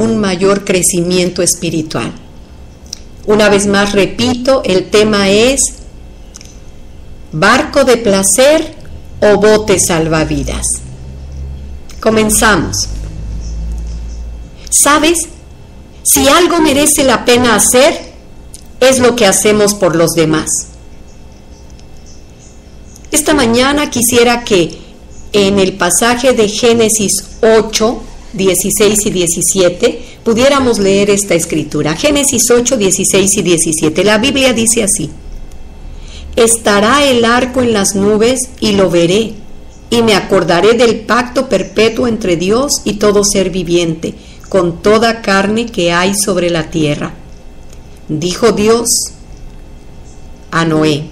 un mayor crecimiento espiritual. Una vez más repito, el tema es barco de placer o bote salvavidas. Comenzamos. ¿Sabes? Si algo merece la pena hacer, es lo que hacemos por los demás. Esta mañana quisiera que en el pasaje de Génesis 8, 16 y 17 pudiéramos leer esta escritura. Génesis 8, 16 y 17. La Biblia dice así: estará el arco en las nubes y lo veré, y me acordaré del pacto perpetuo entre Dios y todo ser viviente, con toda carne que hay sobre la tierra. Dijo Dios a Noé: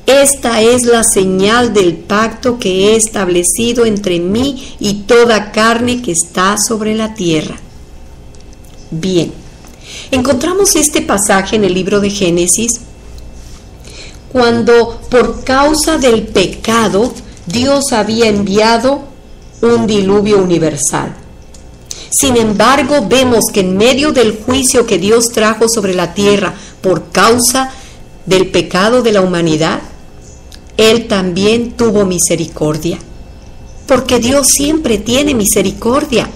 esta es la señal del pacto que he establecido entre mí y toda carne que está sobre la tierra. Bien, encontramos este pasaje en el libro de Génesis cuando por causa del pecado Dios había enviado un diluvio universal. Sin embargo, vemos que en medio del juicio que Dios trajo sobre la tierra por causa del pecado de la humanidad, Él también tuvo misericordia. Porque Dios siempre tiene misericordia.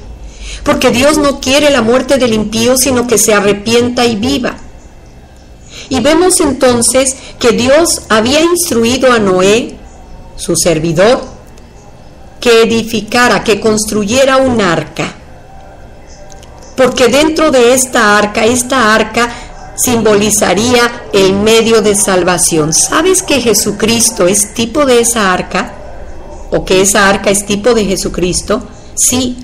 Porque Dios no quiere la muerte del impío, sino que se arrepienta y viva. Y vemos entonces que Dios había instruido a Noé, su servidor, que edificara, que construyera un arca. Porque dentro de esta arca simbolizaría el medio de salvación. ¿Sabes que Jesucristo es tipo de esa arca? ¿O que esa arca es tipo de Jesucristo? Sí.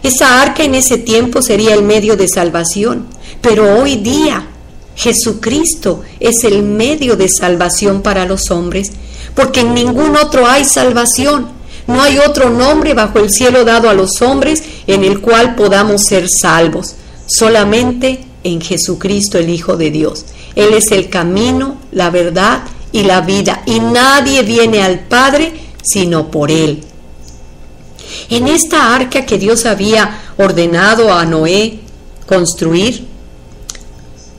Esa arca en ese tiempo sería el medio de salvación. Pero hoy día Jesucristo es el medio de salvación para los hombres, porque en ningún otro hay salvación. No hay otro nombre bajo el cielo dado a los hombres en el cual podamos ser salvos. Solamente en Jesucristo, el Hijo de Dios. Él es el camino, la verdad y la vida, y nadie viene al Padre sino por Él. En esta arca que Dios había ordenado a Noé construir,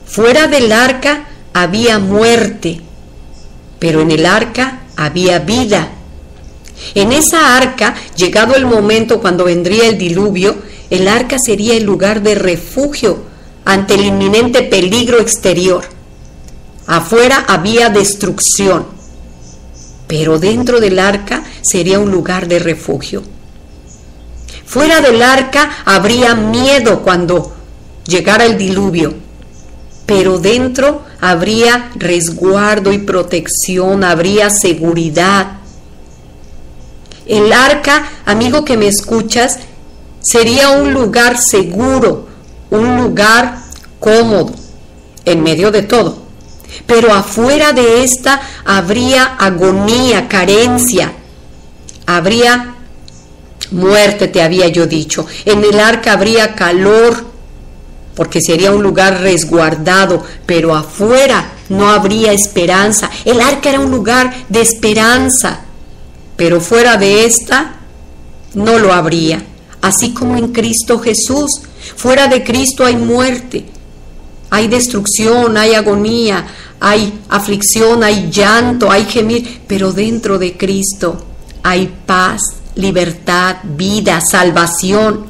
fuera del arca había muerte, pero en el arca había vida. En esa arca, llegado el momento cuando vendría el diluvio, el arca sería el lugar de refugio ante el inminente peligro exterior. Afuera había destrucción, pero dentro del arca sería un lugar de refugio. Fuera del arca habría miedo cuando llegara el diluvio, pero dentro habría resguardo y protección, habría seguridad. El arca, amigo que me escuchas, sería un lugar seguro, un lugar cómodo, en medio de todo. Pero afuera de esta habría agonía, carencia, habría muerte, te había yo dicho. En el arca habría calor, porque sería un lugar resguardado, pero afuera no habría esperanza. El arca era un lugar de esperanza, pero fuera de esta no lo habría. Así como en Cristo Jesús, fuera de Cristo hay muerte, hay destrucción, hay agonía, hay aflicción, hay llanto, hay gemir, pero dentro de Cristo hay paz, libertad, vida, salvación,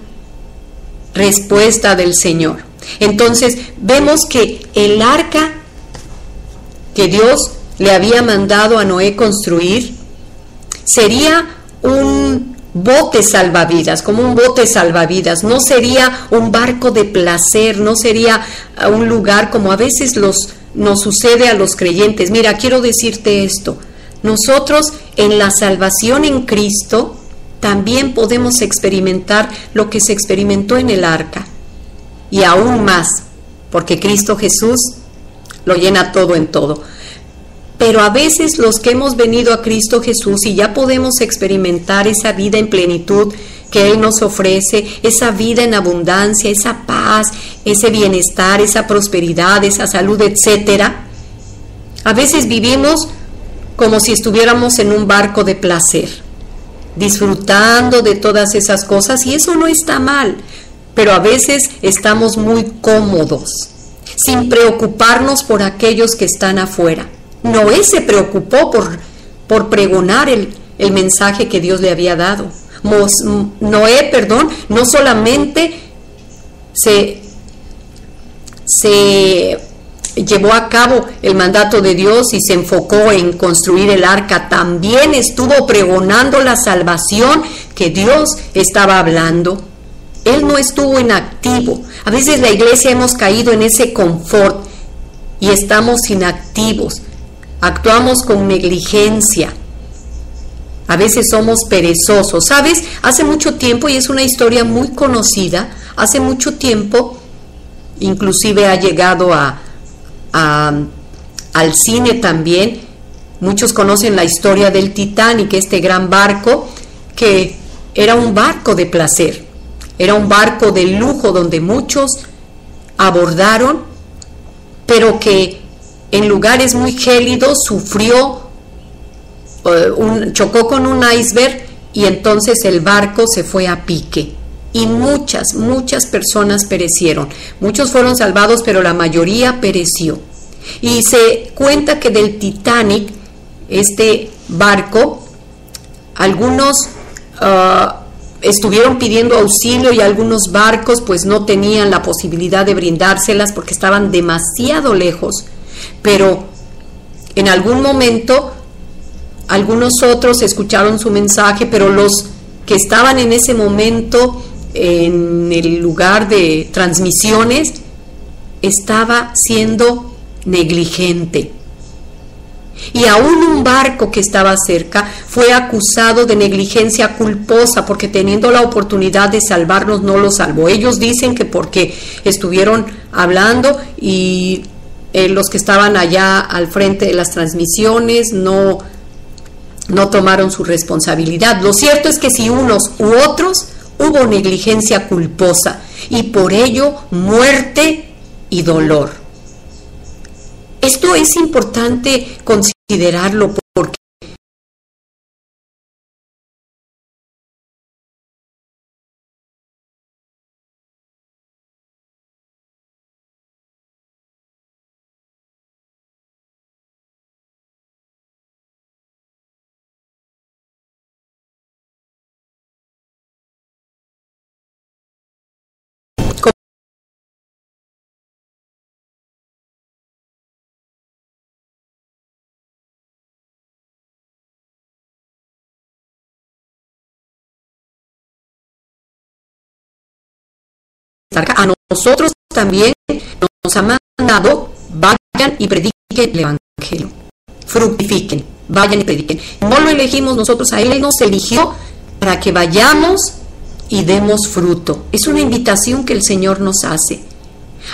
respuesta del Señor. Entonces vemos que el arca que Dios le había mandado a Noé construir sería un bote salvavidas, como un bote salvavidas. No sería un barco de placer, no sería un lugar como a veces nos sucede a los creyentes. Mira, quiero decirte esto: nosotros en la salvación en Cristo también podemos experimentar lo que se experimentó en el arca, y aún más, porque Cristo Jesús lo llena todo en todo. Pero a veces los que hemos venido a Cristo Jesús y ya podemos experimentar esa vida en plenitud que Él nos ofrece, esa vida en abundancia, esa paz, ese bienestar, esa prosperidad, esa salud, etcétera, a veces vivimos como si estuviéramos en un barco de placer, disfrutando de todas esas cosas, y eso no está mal, pero a veces estamos muy cómodos, sin preocuparnos por aquellos que están afuera. Noé se preocupó por pregonar el mensaje que Dios le había dado. Noé, no solamente se llevó a cabo el mandato de Dios y se enfocó en construir el arca, también estuvo pregonando la salvación que Dios estaba hablando. Él no estuvo inactivo. A veces la iglesia hemos caído en ese confort y estamos inactivos, actuamos con negligencia. A veces somos perezosos. ¿Sabes? Hace mucho tiempo, y es una historia muy conocida, hace mucho tiempo, inclusive ha llegado al cine también. Muchos conocen la historia del Titanic, este gran barco que era un barco de placer, era un barco de lujo donde muchos abordaron, pero que en lugares muy gélidos sufrió, chocó con un iceberg y entonces el barco se fue a pique y muchas personas perecieron. Muchos fueron salvados, pero la mayoría pereció. Y se cuenta que del Titanic, este barco, algunos estuvieron pidiendo auxilio y algunos barcos pues no tenían la posibilidad de brindárselas porque estaban demasiado lejos, pero en algún momento algunos otros escucharon su mensaje, pero los que estaban en ese momento en el lugar de transmisiones estaba siendo negligente. Y aún un barco que estaba cerca fue acusado de negligencia culposa porque teniendo la oportunidad de salvarnos no lo salvó. Ellos dicen que porque estuvieron hablando y los que estaban allá al frente de las transmisiones no tomaron su responsabilidad. Lo cierto es que si unos u otros hubo negligencia culposa y por ello muerte y dolor. Esto es importante considerarlo porque a nosotros también nos ha mandado: vayan y prediquen el evangelio, fructifiquen, vayan y prediquen. No lo elegimos nosotros a Él nos eligió para que vayamos y demos fruto. Es una invitación que el Señor nos hace.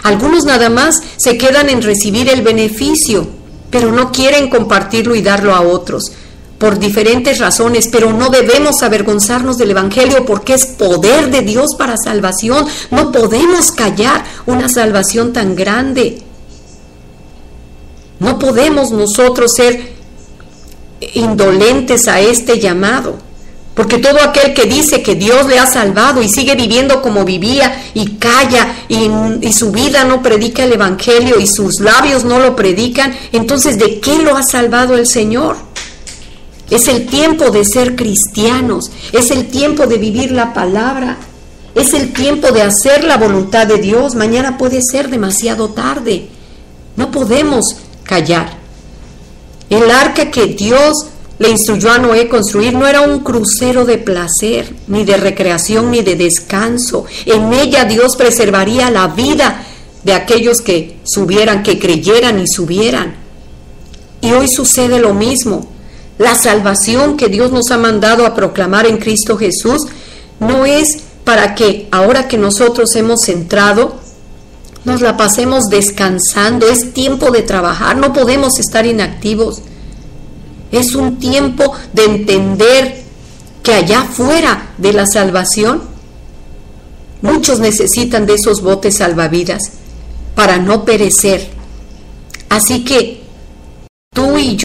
Algunos nada más se quedan en recibir el beneficio, pero no quieren compartirlo y darlo a otros, por diferentes razones, pero no debemos avergonzarnos del evangelio porque es poder de Dios para salvación. No podemos callar una salvación tan grande. No podemos nosotros ser indolentes a este llamado, porque todo aquel que dice que Dios le ha salvado y sigue viviendo como vivía y calla y su vida no predica el evangelio y sus labios no lo predican, entonces ¿de qué lo ha salvado el Señor? Es el tiempo de ser cristianos, es el tiempo de vivir la palabra, es el tiempo de hacer la voluntad de Dios. Mañana puede ser demasiado tarde. No podemos callar. El arca que Dios le instruyó a Noé construir no era un crucero de placer, ni de recreación, ni de descanso. En ella Dios preservaría la vida de aquellos que subieran, que creyeran y subieran. Y hoy sucede lo mismo. La salvación que Dios nos ha mandado a proclamar en Cristo Jesús no es para que ahora que nosotros hemos entrado nos la pasemos descansando. Es tiempo de trabajar, no podemos estar inactivos. Es un tiempo de entender que allá fuera de la salvación muchos necesitan de esos botes salvavidas para no perecer. Así que tú y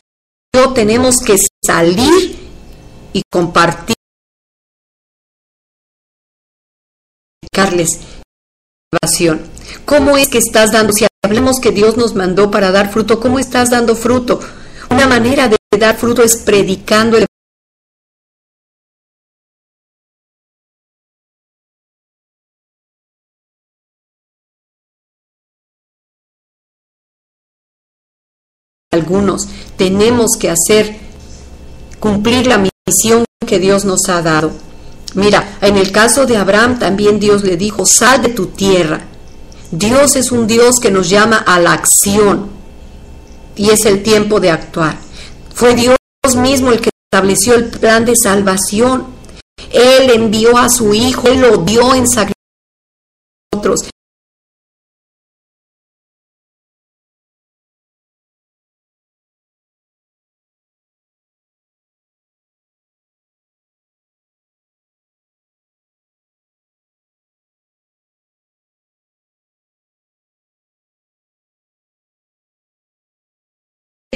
yo tenemos que salir y compartirles salvación. ¿Cómo es que estás dando? Si hablamos que Dios nos mandó para dar fruto, ¿cómo estás dando fruto? Una manera de dar fruto es predicando el algunos. Tenemos que cumplir la misión que Dios nos ha dado. Mira, en el caso de Abraham también Dios le dijo, sal de tu tierra. Dios es un Dios que nos llama a la acción y es el tiempo de actuar. Fue Dios mismo el que estableció el plan de salvación. Él envió a su Hijo, Él lo dio en sacrificio a nosotros.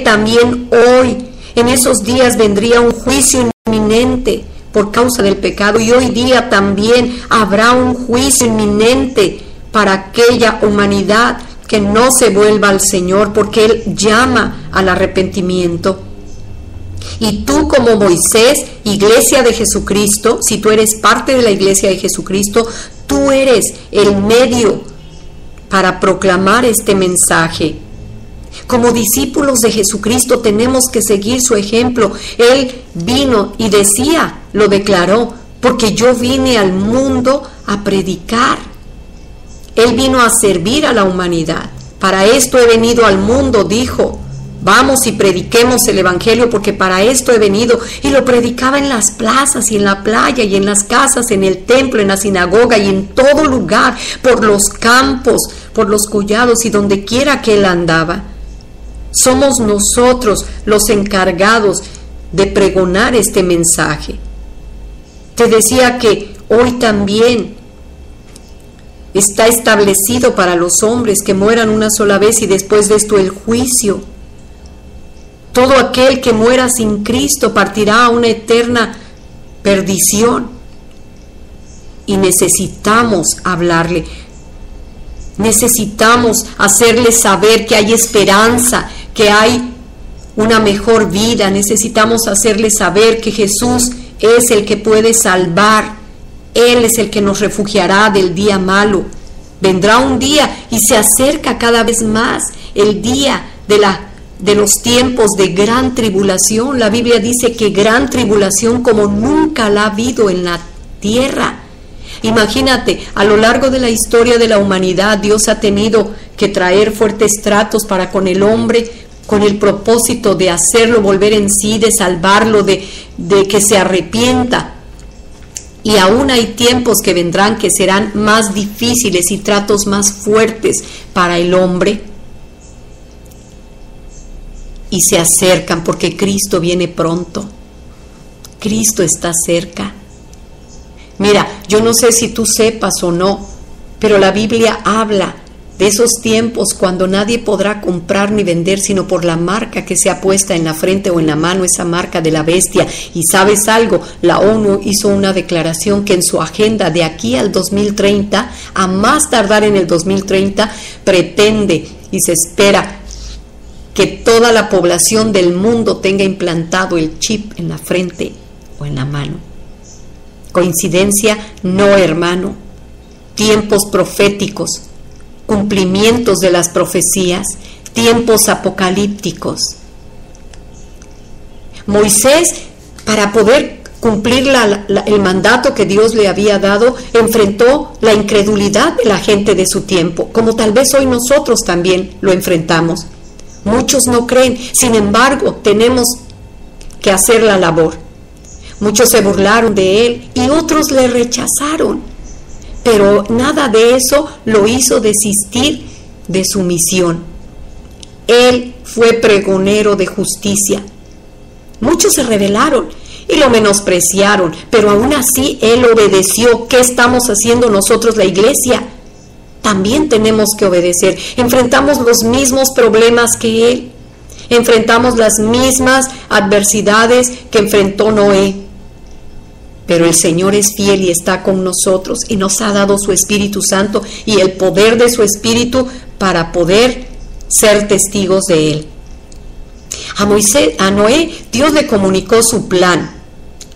También hoy, en esos días, vendría un juicio inminente por causa del pecado, y hoy día también habrá un juicio inminente para aquella humanidad que no se vuelva al Señor, porque Él llama al arrepentimiento. Y tú, como Moisés, iglesia de Jesucristo, si tú eres parte de la iglesia de Jesucristo, tú eres el medio para proclamar este mensaje. Como discípulos de Jesucristo tenemos que seguir su ejemplo. Él vino y decía, lo declaró, porque yo vine al mundo a predicar. Él vino a servir a la humanidad. Para esto he venido al mundo, dijo. Vamos y prediquemos el evangelio, porque para esto he venido. Y lo predicaba en las plazas y en la playa y en las casas, en el templo, en la sinagoga y en todo lugar, por los campos, por los collados y donde quiera que él andaba. Somos nosotros los encargados de pregonar este mensaje. Te decía que hoy también está establecido para los hombres que mueran una sola vez y después de esto el juicio. Todo aquel que muera sin Cristo partirá a una eterna perdición. Y necesitamos hablarle. Necesitamos hacerle saber que hay esperanza, que hay una mejor vida. Necesitamos hacerle saber que Jesús es el que puede salvar. Él es el que nos refugiará del día malo. Vendrá un día y se acerca cada vez más el día de los tiempos de gran tribulación. La Biblia dice que gran tribulación como nunca la ha habido en la tierra. Imagínate, a lo largo de la historia de la humanidad, Dios ha tenido que traer fuertes tratos para con el hombre, con el propósito de hacerlo volver en sí, de salvarlo, de que se arrepienta. Y aún hay tiempos que vendrán que serán más difíciles y tratos más fuertes para el hombre. Y se acercan porque Cristo viene pronto. Cristo está cerca. Mira, yo no sé si tú sepas o no, pero la Biblia habla de esos tiempos cuando nadie podrá comprar ni vender sino por la marca que sea puesta en la frente o en la mano, esa marca de la bestia. Y ¿sabes algo? La ONU hizo una declaración que en su agenda de aquí al 2030, a más tardar en el 2030, pretende y se espera que toda la población del mundo tenga implantado el chip en la frente o en la mano. ¿Coincidencia? No, hermano. Tiempos proféticos, cumplimientos de las profecías, tiempos apocalípticos. Moisés, para poder cumplir el mandato que Dios le había dado, enfrentó la incredulidad de la gente de su tiempo, como tal vez hoy nosotros también lo enfrentamos. Muchos no creen, sin embargo, tenemos que hacer la labor. Muchos se burlaron de él y otros le rechazaron, pero nada de eso lo hizo desistir de su misión. Él fue pregonero de justicia. Muchos se rebelaron y lo menospreciaron, pero aún así él obedeció. ¿Qué estamos haciendo nosotros, la iglesia? También tenemos que obedecer. Enfrentamos los mismos problemas que él. Enfrentamos las mismas adversidades que enfrentó Noé. Pero el Señor es fiel y está con nosotros y nos ha dado su Espíritu Santo y el poder de su Espíritu para poder ser testigos de Él. A Noé, Dios le comunicó su plan.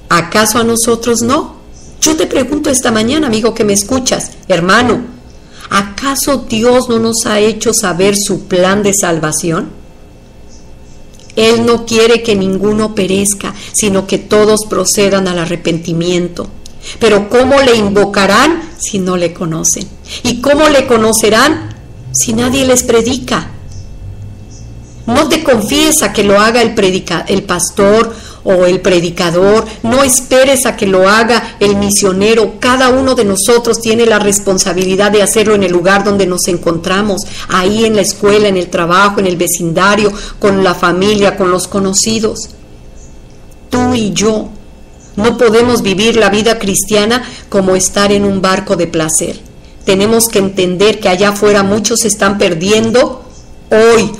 ¿Acaso a nosotros no? Yo te pregunto esta mañana, amigo que me escuchas, hermano, ¿acaso Dios no nos ha hecho saber su plan de salvación? Él no quiere que ninguno perezca, sino que todos procedan al arrepentimiento. Pero ¿cómo le invocarán si no le conocen? ¿Y cómo le conocerán si nadie les predica? No te confíes a que lo haga el pastor o el predicador, no esperes a que lo haga el misionero. Cada uno de nosotros tiene la responsabilidad de hacerlo en el lugar donde nos encontramos, ahí en la escuela, en el trabajo, en el vecindario, con la familia, con los conocidos. Tú y yo no podemos vivir la vida cristiana como estar en un barco de placer. Tenemos que entender que allá afuera muchos se están perdiendo hoy,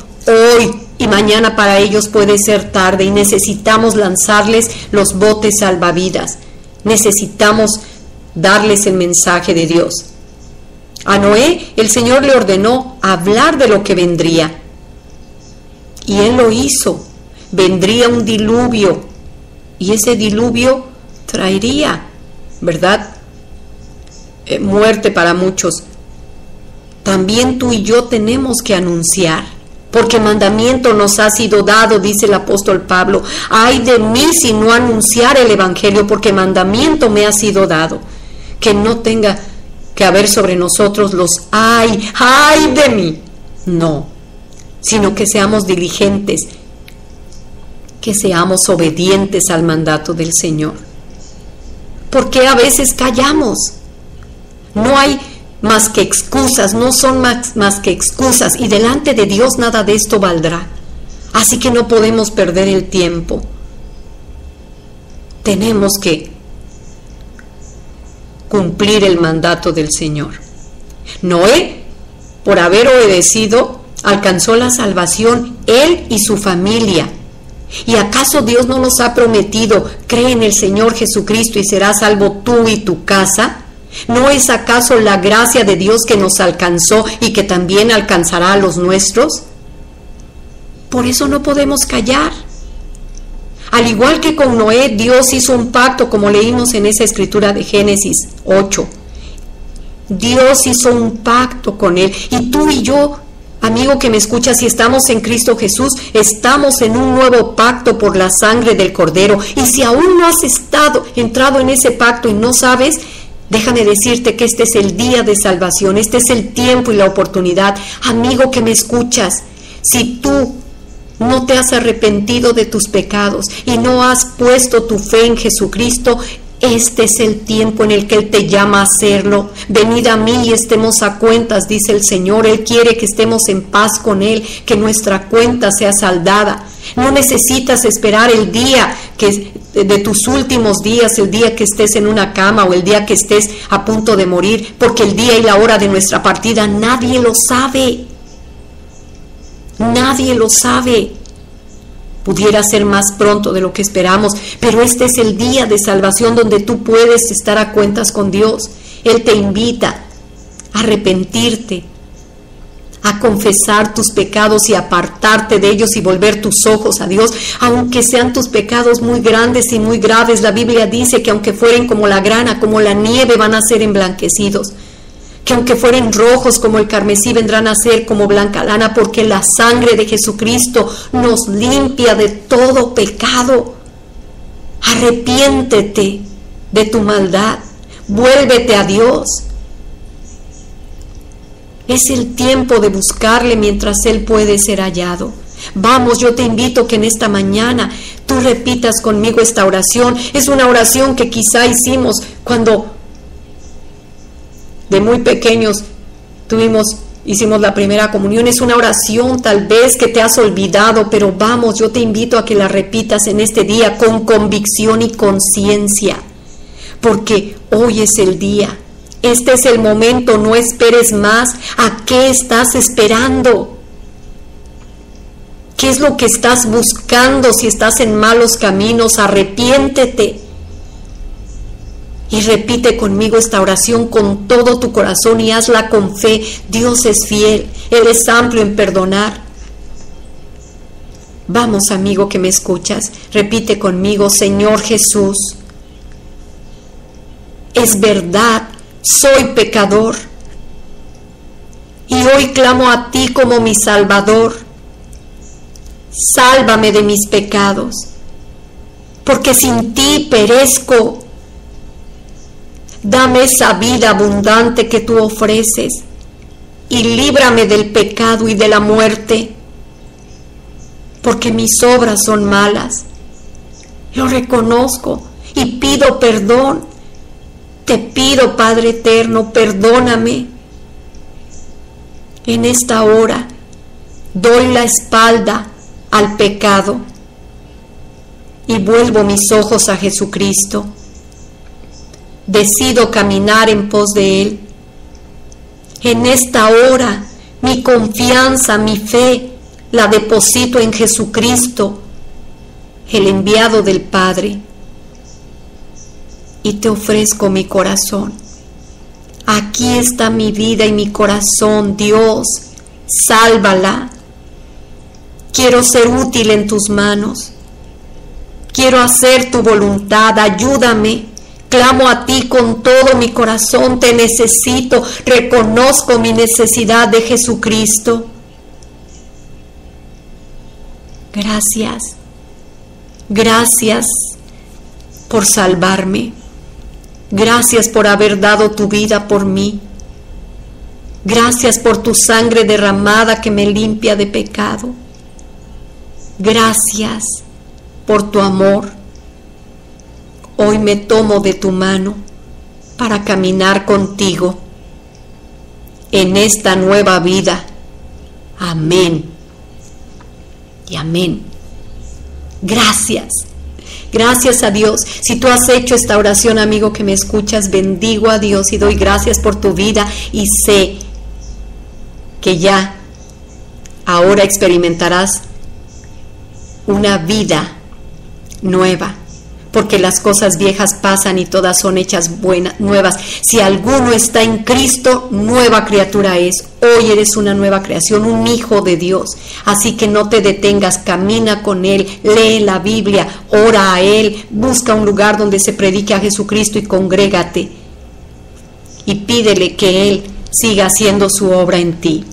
y mañana para ellos puede ser tarde y necesitamos lanzarles los botes salvavidas. Necesitamos darles el mensaje de Dios. A Noé el Señor le ordenó hablar de lo que vendría y él lo hizo. Vendría un diluvio y ese diluvio traería, ¿verdad?, muerte para muchos. También tú y yo tenemos que anunciar, porque mandamiento nos ha sido dado, dice el apóstol Pablo. Ay de mí si no anunciar el evangelio, porque mandamiento me ha sido dado. Que no tenga que haber sobre nosotros los ay de mí. No, sino que seamos diligentes, que seamos obedientes al mandato del Señor. ¿Por qué a veces callamos? No hay más que excusas, no son más que excusas, y delante de Dios nada de esto valdrá. Así que no podemos perder el tiempo. Tenemos que cumplir el mandato del Señor. Noé, por haber obedecido, alcanzó la salvación, él y su familia. ¿Y acaso Dios no nos ha prometido, cree en el Señor Jesucristo y serás salvo tú y tu casa? ¿No es acaso la gracia de Dios que nos alcanzó y que también alcanzará a los nuestros? Por eso no podemos callar. Al igual que con Noé, Dios hizo un pacto, como leímos en esa escritura de Génesis 8. Dios hizo un pacto con él. Y tú y yo, amigo que me escuchas, si estamos en Cristo Jesús, estamos en un nuevo pacto por la sangre del Cordero. Y si aún no has entrado en ese pacto y no sabes, déjame decirte que este es el día de salvación, este es el tiempo y la oportunidad. Amigo que me escuchas, si tú no te has arrepentido de tus pecados y no has puesto tu fe en Jesucristo, este es el tiempo en el que Él te llama a hacerlo. Venid a mí y estemos a cuentas, dice el Señor. Él quiere que estemos en paz con Él, que nuestra cuenta sea saldada. No necesitas esperar el día de tus últimos días, el día que estés en una cama o el día que estés a punto de morir, porque el día y la hora de nuestra partida nadie lo sabe. Nadie lo sabe. Pudiera ser más pronto de lo que esperamos, pero este es el día de salvación donde tú puedes estar a cuentas con Dios. Él te invita a arrepentirte, a confesar tus pecados y apartarte de ellos y volver tus ojos a Dios, aunque sean tus pecados muy grandes y muy graves. La Biblia dice que aunque fueren como la grana, como la nieve, van a ser emblanquecidos, que aunque fueren rojos como el carmesí, vendrán a ser como blanca lana, porque la sangre de Jesucristo nos limpia de todo pecado. Arrepiéntete de tu maldad, vuélvete a Dios. Es el tiempo de buscarle mientras Él puede ser hallado. Vamos, yo te invito que en esta mañana tú repitas conmigo esta oración. Es una oración que quizá hicimos cuando de muy pequeños hicimos la primera comunión. Es una oración tal vez que te has olvidado, pero vamos, yo te invito a que la repitas en este día con convicción y conciencia, porque hoy es el día. Este es el momento, no esperes más. ¿A qué estás esperando? ¿Qué es lo que estás buscando? Si estás en malos caminos, arrepiéntete. Y repite conmigo esta oración con todo tu corazón y hazla con fe. Dios es fiel, Él es amplio en perdonar. Vamos, amigo que me escuchas, repite conmigo: Señor Jesús, es verdad, soy pecador. Y hoy clamo a ti como mi Salvador. Sálvame de mis pecados, porque sin ti perezco. Dame esa vida abundante que tú ofreces y líbrame del pecado y de la muerte, porque mis obras son malas. Lo reconozco y pido perdón. Te pido, Padre eterno, perdóname. En esta hora doy la espalda al pecado y vuelvo mis ojos a Jesucristo. Decido caminar en pos de Él. En esta hora mi confianza, mi fe, la deposito en Jesucristo, el enviado del Padre. Y te ofrezco mi corazón. Aquí está mi vida y mi corazón, Dios, sálvala. Quiero ser útil en tus manos. Quiero hacer tu voluntad, ayúdame. Clamo a ti con todo mi corazón, te necesito, reconozco mi necesidad de Jesucristo. Gracias, gracias por salvarme. Gracias por haber dado tu vida por mí. Gracias por tu sangre derramada que me limpia de pecado. Gracias por tu amor. Hoy me tomo de tu mano para caminar contigo en esta nueva vida. Amén y amén. Gracias. Gracias a Dios. Si tú has hecho esta oración, amigo que me escuchas, bendigo a Dios y doy gracias por tu vida y sé que ya ahora experimentarás una vida nueva, porque las cosas viejas pasan y todas son hechas nuevas. Si alguno está en Cristo, nueva criatura es. Hoy eres una nueva creación, un hijo de Dios. Así que no te detengas, camina con Él, lee la Biblia, ora a Él, busca un lugar donde se predique a Jesucristo y congrégate. Y pídele que Él siga haciendo su obra en ti.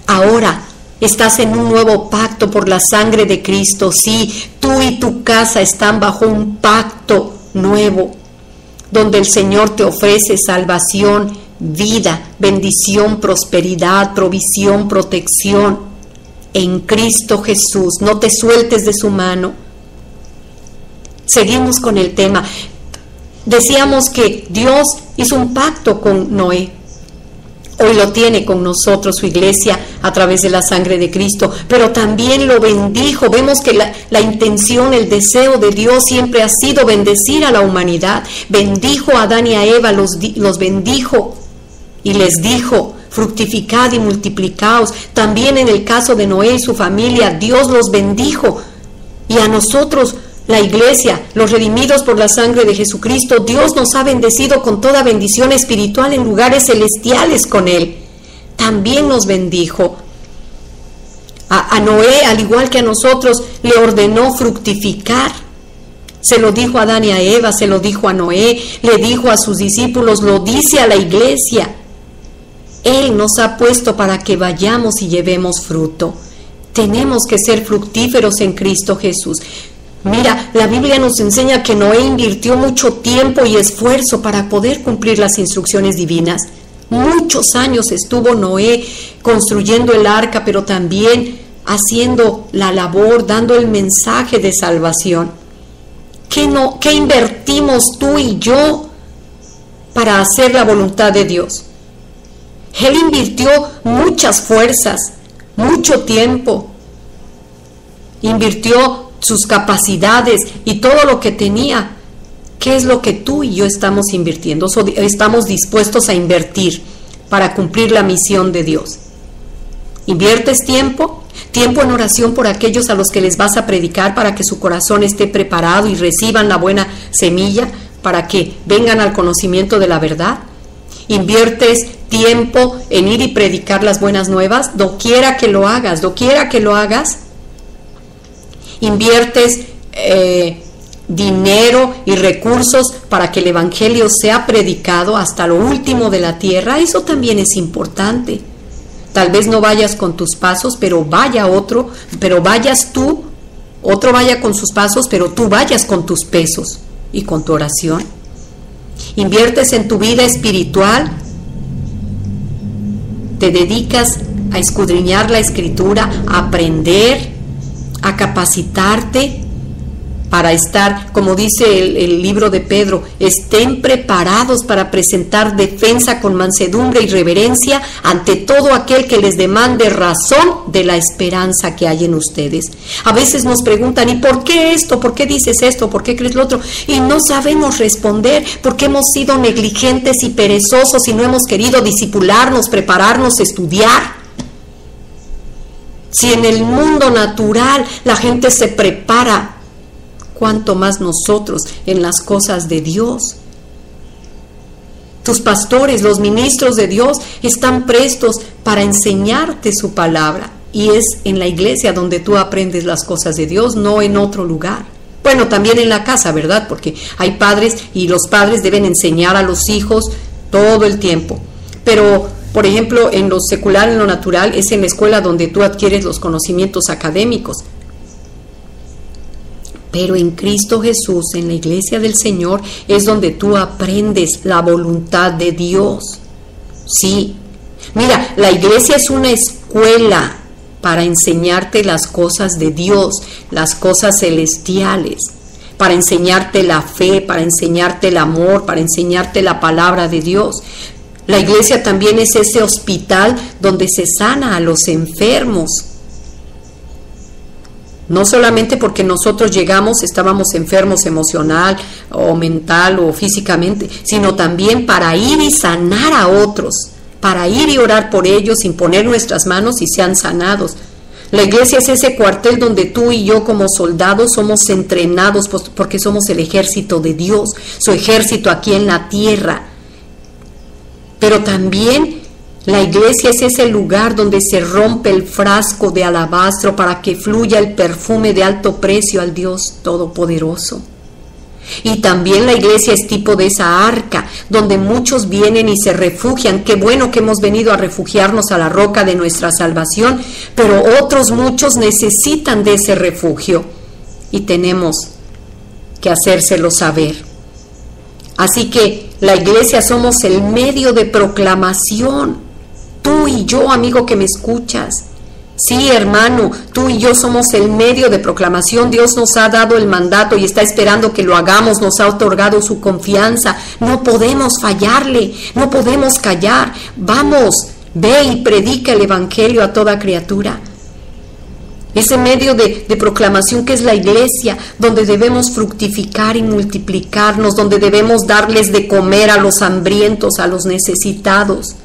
Ahora estás en un nuevo pacto por la sangre de Cristo. Sí, tú y tu casa están bajo un pacto nuevo, donde el Señor te ofrece salvación, vida, bendición, prosperidad, provisión, protección. En Cristo Jesús, no te sueltes de su mano. Seguimos con el tema. Decíamos que Dios hizo un pacto con Noé. Hoy lo tiene con nosotros, su iglesia, a través de la sangre de Cristo, pero también lo bendijo. Vemos que la intención, el deseo de Dios siempre ha sido bendecir a la humanidad. Bendijo a Adán y a Eva, los bendijo y les dijo: fructificad y multiplicaos. También en el caso de Noé y su familia, Dios los bendijo. Y a nosotros, la iglesia, los redimidos por la sangre de Jesucristo, Dios nos ha bendecido con toda bendición espiritual en lugares celestiales con Él. También nos bendijo. A Noé, al igual que a nosotros, le ordenó fructificar. Se lo dijo a Adán y a Eva, se lo dijo a Noé, le dijo a sus discípulos, lo dice a la iglesia. Él nos ha puesto para que vayamos y llevemos fruto. Tenemos que ser fructíferos en Cristo Jesús. Mira, la Biblia nos enseña que Noé invirtió mucho tiempo y esfuerzo para poder cumplir las instrucciones divinas. Muchos años estuvo Noé construyendo el arca, pero también haciendo la labor, dando el mensaje de salvación. ¿Qué invertimos tú y yo para hacer la voluntad de Dios? Él invirtió muchas fuerzas, mucho tiempo. Invirtió sus capacidades y todo lo que tenía. ¿Qué es lo que tú y yo estamos invirtiendo? Estamos dispuestos a invertir para cumplir la misión de Dios. ¿Inviertes tiempo? Tiempo en oración por aquellos a los que les vas a predicar, para que su corazón esté preparado y reciban la buena semilla para que vengan al conocimiento de la verdad? ¿Inviertes tiempo en ir y predicar las buenas nuevas? Doquiera que lo hagas, ¿inviertes dinero y recursos para que el evangelio sea predicado hasta lo último de la tierra? Eso también es importante. Tal vez no vayas con tus pasos, pero vaya otro, pero vayas tú, otro vaya con sus pasos, pero tú vayas con tus pesos y con tu oración. ¿Inviertes en tu vida espiritual? ¿Te dedicas a escudriñar la Escritura, a aprender, a capacitarte para estar, como dice el libro de Pedro, estén preparados para presentar defensa con mansedumbre y reverencia ante todo aquel que les demande razón de la esperanza que hay en ustedes? A veces nos preguntan, ¿y por qué esto? ¿Por qué dices esto? ¿Por qué crees lo otro? Y no sabemos responder porque hemos sido negligentes y perezosos y no hemos querido discipularnos, prepararnos, estudiar. Si en el mundo natural la gente se prepara, cuánto más nosotros en las cosas de Dios. Tus pastores, los ministros de Dios, están prestos para enseñarte su palabra. Y es en la iglesia donde tú aprendes las cosas de Dios, no en otro lugar. Bueno, también en la casa, ¿verdad? Porque hay padres y los padres deben enseñar a los hijos todo el tiempo. Pero, por ejemplo, en lo secular, en lo natural, es en la escuela donde tú adquieres los conocimientos académicos. Pero en Cristo Jesús, en la iglesia del Señor, es donde tú aprendes la voluntad de Dios. Sí. Mira, la iglesia es una escuela para enseñarte las cosas de Dios, las cosas celestiales, para enseñarte la fe, para enseñarte el amor, para enseñarte la palabra de Dios. La iglesia también es ese hospital donde se sana a los enfermos. No solamente porque nosotros llegamos, estábamos enfermos emocional o mental o físicamente, sino también para ir y sanar a otros, para ir y orar por ellos, imponer nuestras manos y sean sanados. La iglesia es ese cuartel donde tú y yo como soldados somos entrenados porque somos el ejército de Dios, su ejército aquí en la tierra. Pero también la iglesia es ese lugar donde se rompe el frasco de alabastro para que fluya el perfume de alto precio al Dios Todopoderoso. Y también la iglesia es tipo de esa arca donde muchos vienen y se refugian. Qué bueno que hemos venido a refugiarnos a la roca de nuestra salvación, pero otros muchos necesitan de ese refugio y tenemos que hacérselo saber. Así que la iglesia somos el medio de proclamación. Tú y yo, amigo que me escuchas. Sí, hermano, tú y yo somos el medio de proclamación. Dios nos ha dado el mandato y está esperando que lo hagamos, nos ha otorgado su confianza. No podemos fallarle, no podemos callar. Vamos, ve y predica el evangelio a toda criatura. Ese medio de proclamación que es la iglesia, donde debemos fructificar y multiplicarnos, donde debemos darles de comer a los hambrientos, a los necesitados.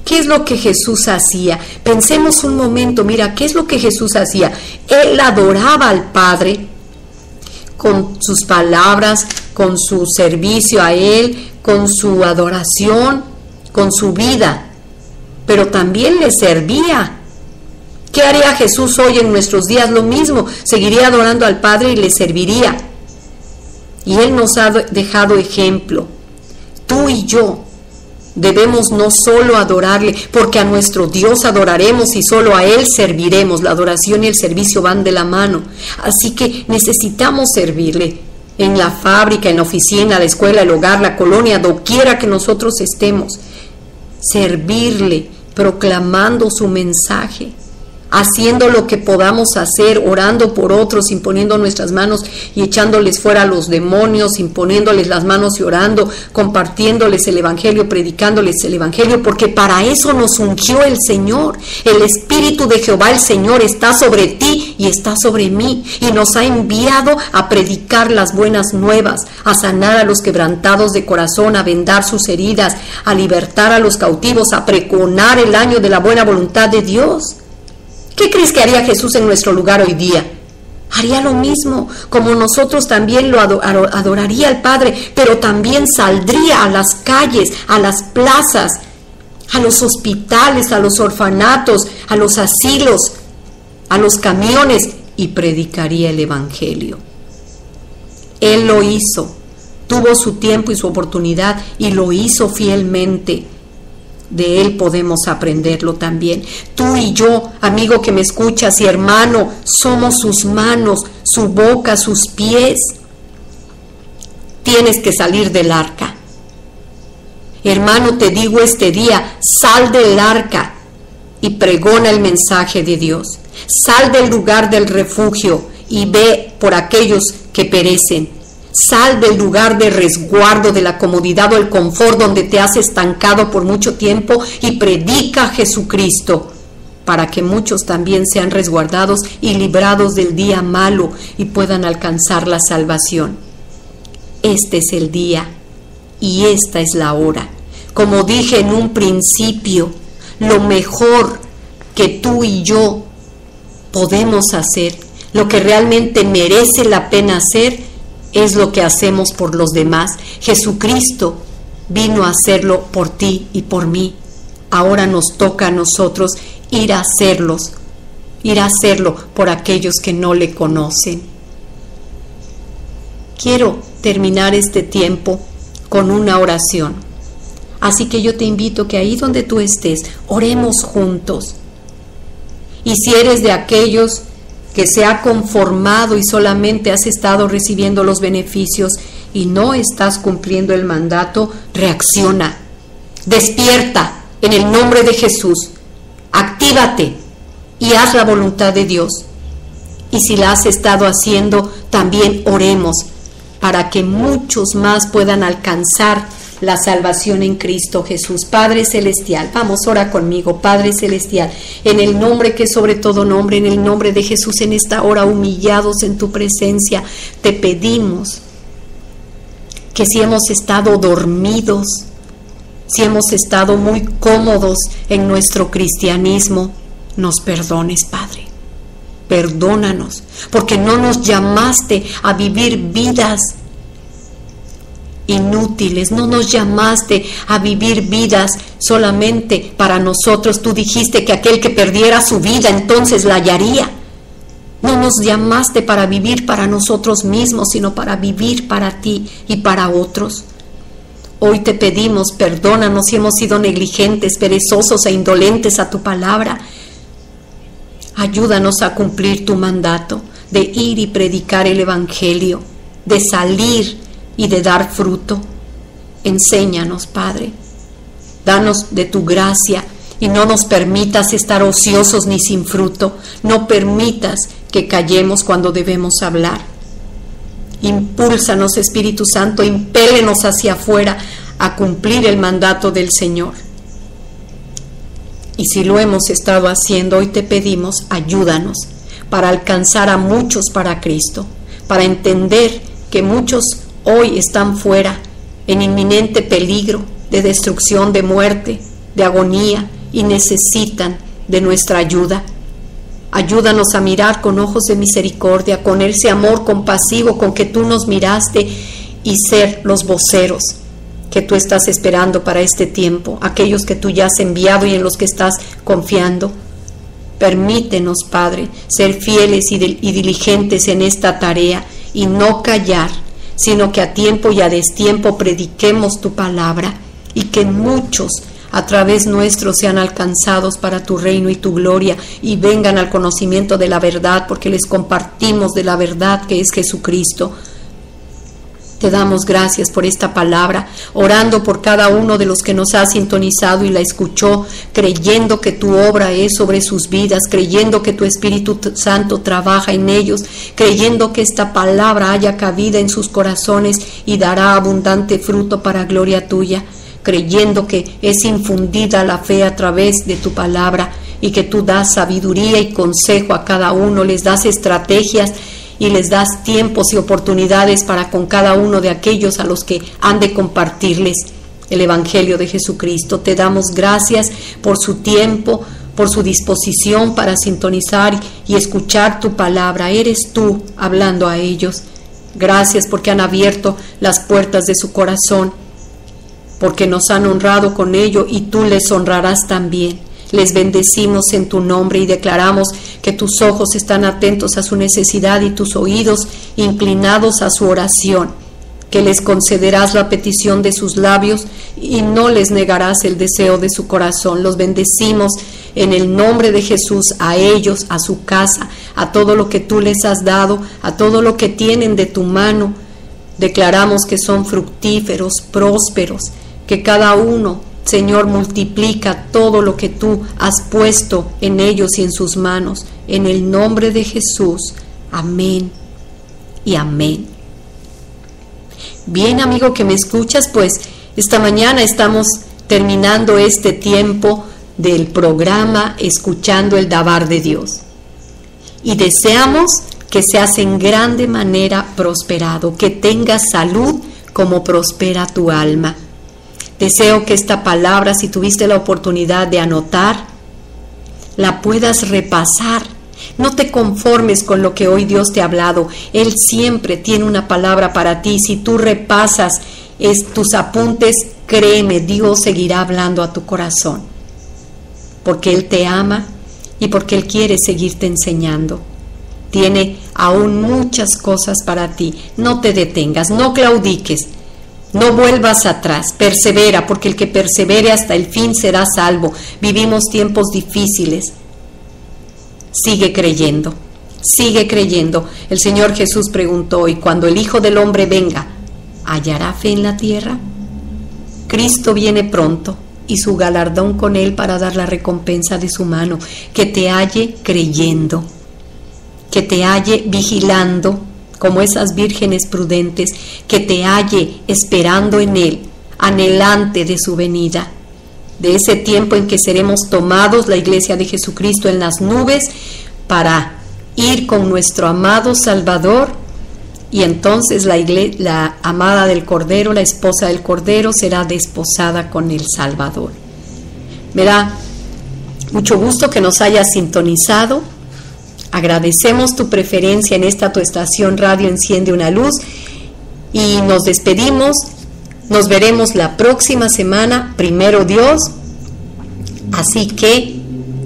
¿Qué es lo que Jesús hacía? Pensemos un momento, mira, ¿qué es lo que Jesús hacía? Él adoraba al Padre con sus palabras, con su servicio a Él, con su adoración, con su vida, pero también le servía. ¿Qué haría Jesús hoy en nuestros días? Lo mismo, seguiría adorando al Padre y le serviría. Y Él nos ha dejado ejemplo. Tú y yo debemos no solo adorarle, porque a nuestro Dios adoraremos y solo a Él serviremos. La adoración y el servicio van de la mano. Así que necesitamos servirle en la fábrica, en la oficina, la escuela, el hogar, la colonia, doquiera que nosotros estemos. Servirle, proclamando su mensaje, haciendo lo que podamos hacer, orando por otros, imponiendo nuestras manos y echándoles fuera a los demonios, imponiéndoles las manos y orando, compartiéndoles el evangelio, predicándoles el evangelio, porque para eso nos ungió el Señor. El Espíritu de Jehová, el Señor, está sobre ti y está sobre mí, y nos ha enviado a predicar las buenas nuevas, a sanar a los quebrantados de corazón, a vendar sus heridas, a libertar a los cautivos, a pregonar el año de la buena voluntad de Dios. ¿Qué crees que haría Jesús en nuestro lugar hoy día? haría lo mismo, como nosotros también lo adoraría al Padre, pero también saldría a las calles, a las plazas, a los hospitales, a los orfanatos, a los asilos, a los camiones y predicaría el Evangelio. Él lo hizo, tuvo su tiempo y su oportunidad y lo hizo fielmente. De Él podemos aprenderlo también. Tú y yo, amigo que me escuchas y hermano, somos sus manos, su boca, sus pies. Tienes que salir del arca. Hermano, te digo este día, sal del arca y pregona el mensaje de Dios. Sal del lugar del refugio y ve por aquellos que perecen. Sal del lugar de resguardo, de la comodidad o el confort donde te has estancado por mucho tiempo y predica a Jesucristo para que muchos también sean resguardados y librados del día malo y puedan alcanzar la salvación. Este es el día y esta es la hora. Como dije en un principio, lo mejor que tú y yo podemos hacer, lo que realmente merece la pena hacer, es lo que hacemos por los demás. Jesucristo vino a hacerlo por ti y por mí. Ahora nos toca a nosotros ir a hacerlo por aquellos que no le conocen. Quiero terminar este tiempo con una oración. Así que yo te invito que ahí donde tú estés, oremos juntos. Y si eres de aquellos que se ha conformado y solamente has estado recibiendo los beneficios y no estás cumpliendo el mandato, reacciona, despierta en el nombre de Jesús, actívate y haz la voluntad de Dios. Y si la has estado haciendo, también oremos para que muchos más puedan alcanzar la salvación en Cristo Jesús. Padre Celestial, vamos, ora conmigo. Padre Celestial, en el nombre que es sobre todo nombre, en el nombre de Jesús, en esta hora humillados en tu presencia, te pedimos que si hemos estado dormidos, si hemos estado muy cómodos en nuestro cristianismo, nos perdones, Padre. Perdónanos, porque no nos llamaste a vivir vidas inútiles, no nos llamaste a vivir vidas solamente para nosotros. Tú dijiste que aquel que perdiera su vida entonces la hallaría. No nos llamaste para vivir para nosotros mismos, sino para vivir para ti y para otros. Hoy te pedimos, perdónanos si hemos sido negligentes, perezosos e indolentes a tu palabra. Ayúdanos a cumplir tu mandato de ir y predicar el Evangelio, de salir y de dar fruto. Enséñanos, Padre. Danos de tu gracia y no nos permitas estar ociosos ni sin fruto. No permitas que callemos cuando debemos hablar. Impúlsanos, Espíritu Santo, impélenos hacia afuera a cumplir el mandato del Señor. Y si lo hemos estado haciendo, hoy te pedimos, ayúdanos para alcanzar a muchos para Cristo, para entender que muchos hoy están fuera, en inminente peligro de destrucción, de muerte, de agonía, y necesitan de nuestra ayuda. Ayúdanos a mirar con ojos de misericordia, con ese amor compasivo con que tú nos miraste, y ser los voceros que tú estás esperando para este tiempo, aquellos que tú ya has enviado y en los que estás confiando. Permítenos, Padre, ser fieles y diligentes en esta tarea y no callar, sino que a tiempo y a destiempo prediquemos tu palabra y que muchos a través nuestro sean alcanzados para tu reino y tu gloria y vengan al conocimiento de la verdad, porque les compartimos de la verdad que es Jesucristo. Te damos gracias por esta palabra, orando por cada uno de los que nos ha sintonizado y la escuchó, creyendo que tu obra es sobre sus vidas, creyendo que tu Espíritu Santo trabaja en ellos, creyendo que esta palabra haya cabida en sus corazones y dará abundante fruto para gloria tuya, creyendo que es infundida la fe a través de tu palabra y que tú das sabiduría y consejo a cada uno, les das estrategias y les das tiempos y oportunidades para con cada uno de aquellos a los que han de compartirles el Evangelio de Jesucristo. Te damos gracias por su tiempo, por su disposición para sintonizar y escuchar tu palabra. Eres tú hablando a ellos. Gracias porque han abierto las puertas de su corazón, porque nos han honrado con ello y tú les honrarás también. Les bendecimos en tu nombre y declaramos que tus ojos están atentos a su necesidad y tus oídos inclinados a su oración, que les concederás la petición de sus labios y no les negarás el deseo de su corazón. Los bendecimos en el nombre de Jesús, a ellos, a su casa, a todo lo que tú les has dado, a todo lo que tienen de tu mano. Declaramos que son fructíferos, prósperos, que cada uno, Señor, multiplica todo lo que tú has puesto en ellos y en sus manos. En el nombre de Jesús. Amén y amén. Bien, amigo que me escuchas, pues esta mañana estamos terminando este tiempo del programa Escuchando el Dabar de Dios. Y deseamos que seas en grande manera prosperado, que tengas salud como prospera tu alma. Deseo que esta palabra, si tuviste la oportunidad de anotar, la puedas repasar. No te conformes con lo que hoy Dios te ha hablado. Él siempre tiene una palabra para ti. Si tú repasas tus apuntes, créeme, Dios seguirá hablando a tu corazón. Porque Él te ama y porque Él quiere seguirte enseñando. Tiene aún muchas cosas para ti. No te detengas, no claudiques. No vuelvas atrás, persevera, porque el que persevere hasta el fin será salvo. Vivimos tiempos difíciles. Sigue creyendo, sigue creyendo. El Señor Jesús preguntó, ¿y cuando el Hijo del Hombre venga, hallará fe en la tierra? Cristo viene pronto y su galardón con Él para dar la recompensa de su mano. Que te halle creyendo, que te halle vigilando, como esas vírgenes prudentes, que te halle esperando en Él, anhelante de su venida, de ese tiempo en que seremos tomados, la iglesia de Jesucristo, en las nubes, para ir con nuestro amado Salvador, y entonces la amada del Cordero, la esposa del Cordero, será desposada con el Salvador. Me da mucho gusto que nos hayas sintonizado. Agradecemos tu preferencia en esta tu estación Radio Enciende una Luz y nos despedimos. Nos veremos la próxima semana, primero Dios. Así que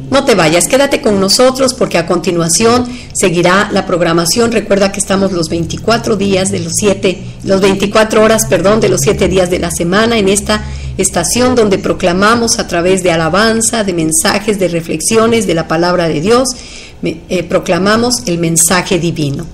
no te vayas, quédate con nosotros porque a continuación seguirá la programación. Recuerda que estamos los 24 días de los 24 horas de los 7 días de la semana en esta estación donde proclamamos a través de alabanza, de mensajes, de reflexiones de la palabra de Dios. Proclamamos el mensaje divino.